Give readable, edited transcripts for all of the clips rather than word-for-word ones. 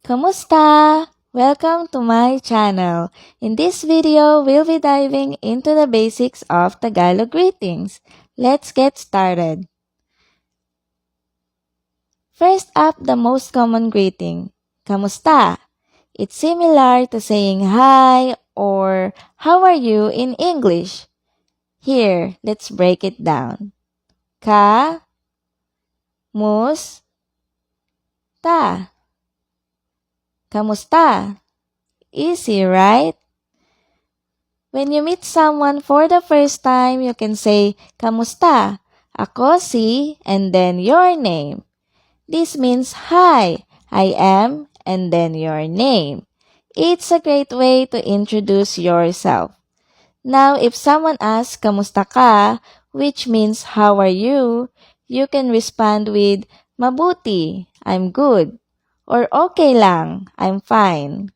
Kamusta? Welcome to my channel. In this video, we'll be diving into the basics of Tagalog greetings. Let's get started. First up, the most common greeting, Kamusta? It's similar to saying hi or how are you in English. Here, let's break it down. Ka, mus, ta. Kamusta? Easy, right? When you meet someone for the first time, you can say, Kamusta? Ako si, and then your name. This means, hi, I am, and then your name. It's a great way to introduce yourself. Now, if someone asks, Kamusta ka? Which means, how are you? You can respond with, Mabuti, I'm good. Or okay lang, I'm fine.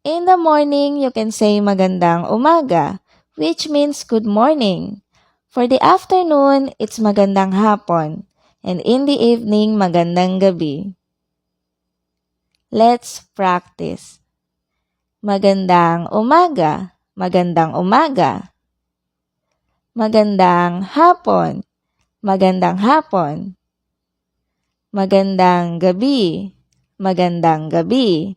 In the morning, you can say magandang umaga, which means good morning. For the afternoon, it's magandang hapon. And in the evening, magandang gabi. Let's practice. Magandang umaga, magandang umaga. Magandang hapon, magandang hapon. Magandang gabi, magandang gabi.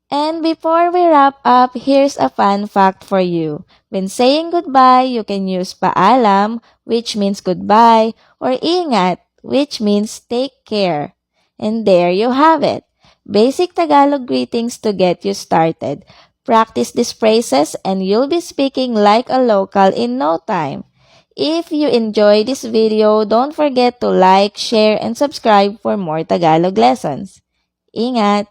And before we wrap up, here's a fun fact for you. When saying goodbye, you can use paalam, which means goodbye, or ingat, which means take care. And there you have it. Basic Tagalog greetings to get you started. Practice these phrases and you'll be speaking like a local in no time. If you enjoyed this video, don't forget to like, share, and subscribe for more Tagalog lessons. Ingat!